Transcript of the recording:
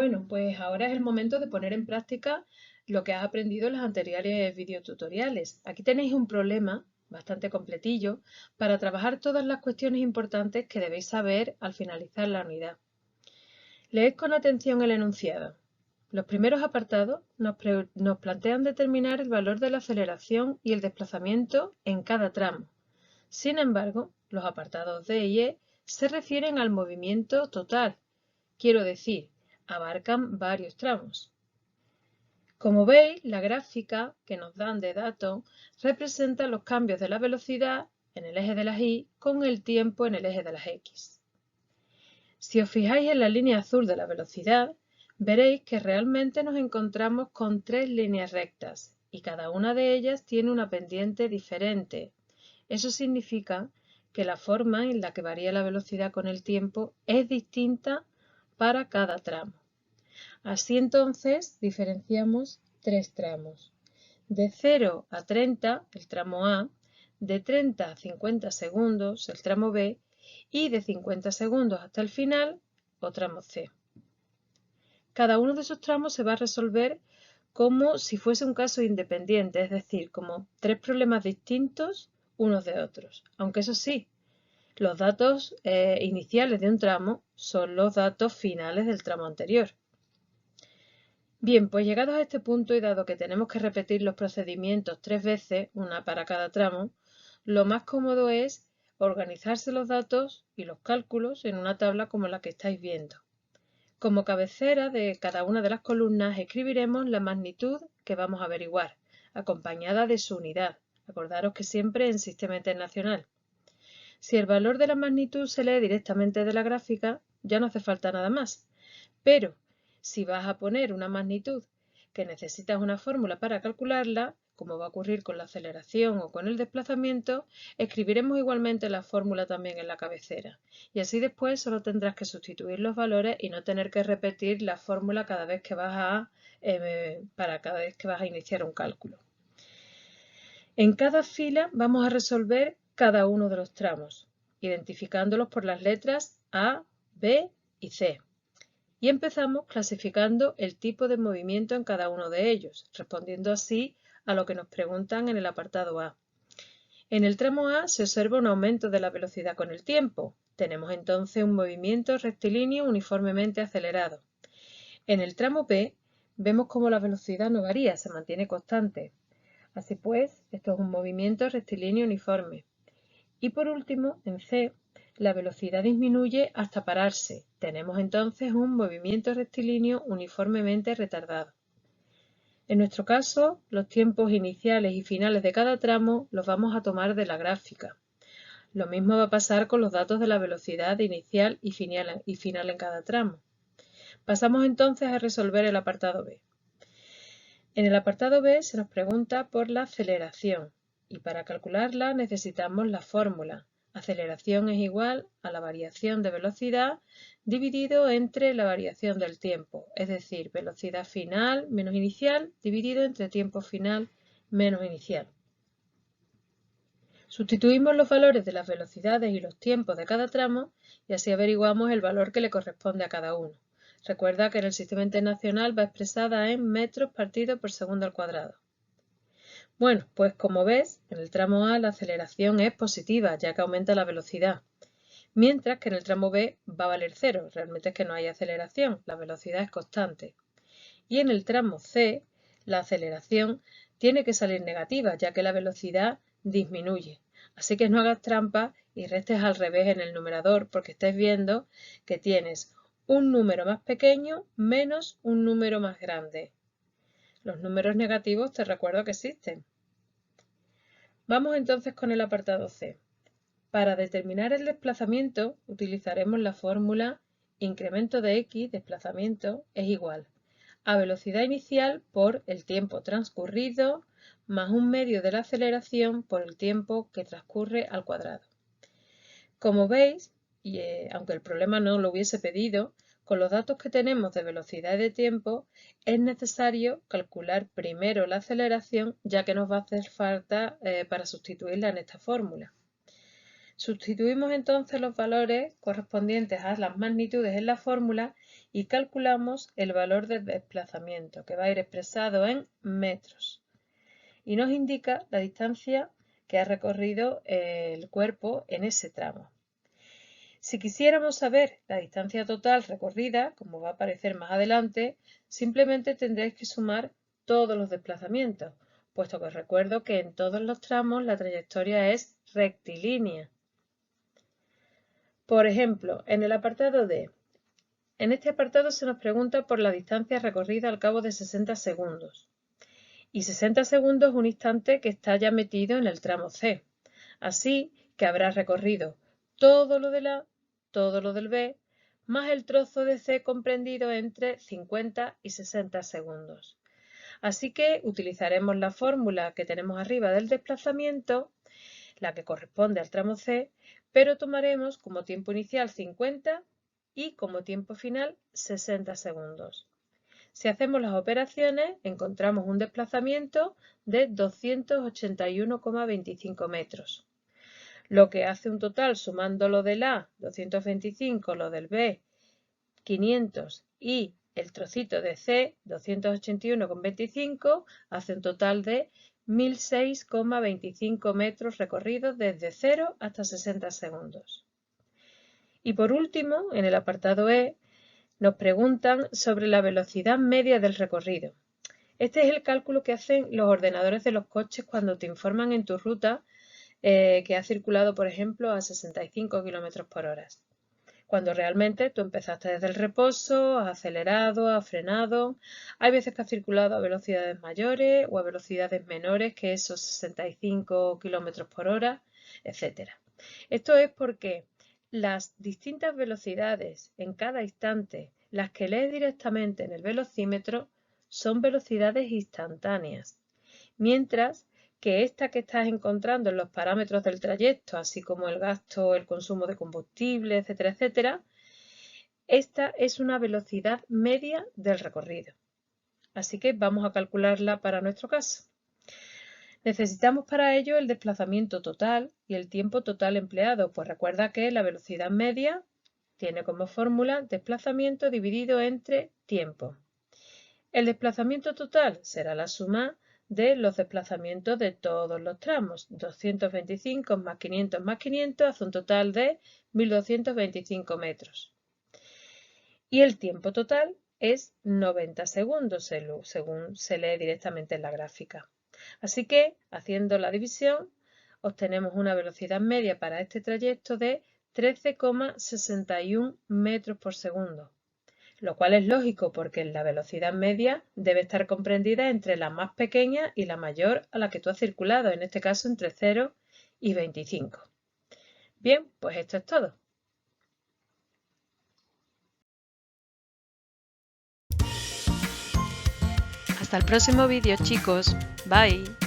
Bueno, pues ahora es el momento de poner en práctica lo que has aprendido en los anteriores videotutoriales. Aquí tenéis un problema bastante completillo para trabajar todas las cuestiones importantes que debéis saber al finalizar la unidad. Leed con atención el enunciado. Los primeros apartados nos plantean determinar el valor de la aceleración y el desplazamiento en cada tramo. Sin embargo, los apartados D y E se refieren al movimiento total, quiero decir, abarcan varios tramos. Como veis, la gráfica que nos dan de datos representa los cambios de la velocidad en el eje de las Y con el tiempo en el eje de las X. Si os fijáis en la línea azul de la velocidad, veréis que realmente nos encontramos con tres líneas rectas y cada una de ellas tiene una pendiente diferente. Eso significa que la forma en la que varía la velocidad con el tiempo es distinta para cada tramo. Así entonces diferenciamos tres tramos. De 0 a 30, el tramo A, de 30 a 50 segundos, el tramo B, y de 50 segundos hasta el final, o tramo C. Cada uno de esos tramos se va a resolver como si fuese un caso independiente, es decir, como tres problemas distintos unos de otros. Aunque eso sí, los datos iniciales de un tramo son los datos finales del tramo anterior. Bien, pues llegados a este punto y dado que tenemos que repetir los procedimientos 3 veces, una para cada tramo, lo más cómodo es organizarse los datos y los cálculos en una tabla como la que estáis viendo. Como cabecera de cada una de las columnas escribiremos la magnitud que vamos a averiguar, acompañada de su unidad. Acordaros que siempre en sistema internacional. Si el valor de la magnitud se lee directamente de la gráfica, ya no hace falta nada más. Pero si vas a poner una magnitud que necesitas una fórmula para calcularla, como va a ocurrir con la aceleración o con el desplazamiento, escribiremos igualmente la fórmula también en la cabecera. Y así después solo tendrás que sustituir los valores y no tener que repetir la fórmula cada vez que para cada vez que vas a iniciar un cálculo. En cada fila vamos a resolver cada uno de los tramos, identificándolos por las letras A, B y C. Y empezamos clasificando el tipo de movimiento en cada uno de ellos, respondiendo así a lo que nos preguntan en el apartado A. En el tramo A se observa un aumento de la velocidad con el tiempo. Tenemos entonces un movimiento rectilíneo uniformemente acelerado. En el tramo B vemos cómo la velocidad no varía, se mantiene constante. Así pues, esto es un movimiento rectilíneo uniforme. Y por último, en C, la velocidad disminuye hasta pararse. Tenemos entonces un movimiento rectilíneo uniformemente retardado. En nuestro caso, los tiempos iniciales y finales de cada tramo los vamos a tomar de la gráfica. Lo mismo va a pasar con los datos de la velocidad inicial y final en cada tramo. Pasamos entonces a resolver el apartado B. En el apartado B se nos pregunta por la aceleración y para calcularla necesitamos la fórmula. Aceleración es igual a la variación de velocidad dividido entre la variación del tiempo, es decir, velocidad final menos inicial dividido entre tiempo final menos inicial. Sustituimos los valores de las velocidades y los tiempos de cada tramo y así averiguamos el valor que le corresponde a cada uno. Recuerda que en el sistema internacional va expresada en metros partido por segundo al cuadrado. Bueno, pues como ves, en el tramo A la aceleración es positiva, ya que aumenta la velocidad, mientras que en el tramo B va a valer 0, realmente es que no hay aceleración, la velocidad es constante. Y en el tramo C, la aceleración tiene que salir negativa, ya que la velocidad disminuye. Así que no hagas trampa y restes al revés en el numerador, porque estáis viendo que tienes un número más pequeño menos un número más grande. Los números negativos te recuerdo que existen. Vamos entonces con el apartado C. Para determinar el desplazamiento utilizaremos la fórmula incremento de x, desplazamiento, es igual a velocidad inicial por el tiempo transcurrido más un medio de la aceleración por el tiempo que transcurre al cuadrado. Como veis, y aunque el problema no lo hubiese pedido, con los datos que tenemos de velocidad y de tiempo es necesario calcular primero la aceleración, ya que nos va a hacer falta para sustituirla en esta fórmula. Sustituimos entonces los valores correspondientes a las magnitudes en la fórmula y calculamos el valor del desplazamiento, que va a ir expresado en metros. Y nos indica la distancia que ha recorrido el cuerpo en ese tramo. Si quisiéramos saber la distancia total recorrida, como va a aparecer más adelante, simplemente tendréis que sumar todos los desplazamientos, puesto que os recuerdo que en todos los tramos la trayectoria es rectilínea. Por ejemplo, en el apartado D. En este apartado se nos pregunta por la distancia recorrida al cabo de 60 segundos. Y 60 segundos es un instante que está ya metido en el tramo C. Así que habrás recorrido todo lo del A, todo lo del B, más el trozo de C comprendido entre 50 y 60 segundos. Así que utilizaremos la fórmula que tenemos arriba del desplazamiento, la que corresponde al tramo C, pero tomaremos como tiempo inicial 50 y como tiempo final 60 segundos. Si hacemos las operaciones, encontramos un desplazamiento de 281,25 metros, lo que hace un total, sumando lo del A, 225, lo del B, 500 y el trocito de C, 281,25, hace un total de 1006,25 metros recorridos desde 0 hasta 60 segundos. Y por último, en el apartado E, nos preguntan sobre la velocidad media del recorrido. Este es el cálculo que hacen los ordenadores de los coches cuando te informan en tu ruta que has circulado, por ejemplo, a 65 km por hora. Cuando realmente tú empezaste desde el reposo, has acelerado, has frenado. Hay veces que has circulado a velocidades mayores o a velocidades menores que esos 65 km por hora, etc. Esto es porque las distintas velocidades en cada instante, las que lees directamente en el velocímetro, son velocidades instantáneas, mientras que esta que estás encontrando en los parámetros del trayecto, así como el gasto, el consumo de combustible, etcétera, etcétera, esta es una velocidad media del recorrido. Así que vamos a calcularla para nuestro caso. Necesitamos para ello el desplazamiento total y el tiempo total empleado, pues recuerda que la velocidad media tiene como fórmula desplazamiento dividido entre tiempo. El desplazamiento total será la suma de los desplazamientos de todos los tramos. 225 más 500 hace un total de 1225 metros. Y el tiempo total es 90 segundos, según se lee directamente en la gráfica. Así que, haciendo la división, obtenemos una velocidad media para este trayecto de 13,61 metros por segundo, lo cual es lógico porque la velocidad media debe estar comprendida entre la más pequeña y la mayor a la que tú has circulado, en este caso entre 0 y 25. Bien, pues esto es todo. Hasta el próximo vídeo, chicos. Bye.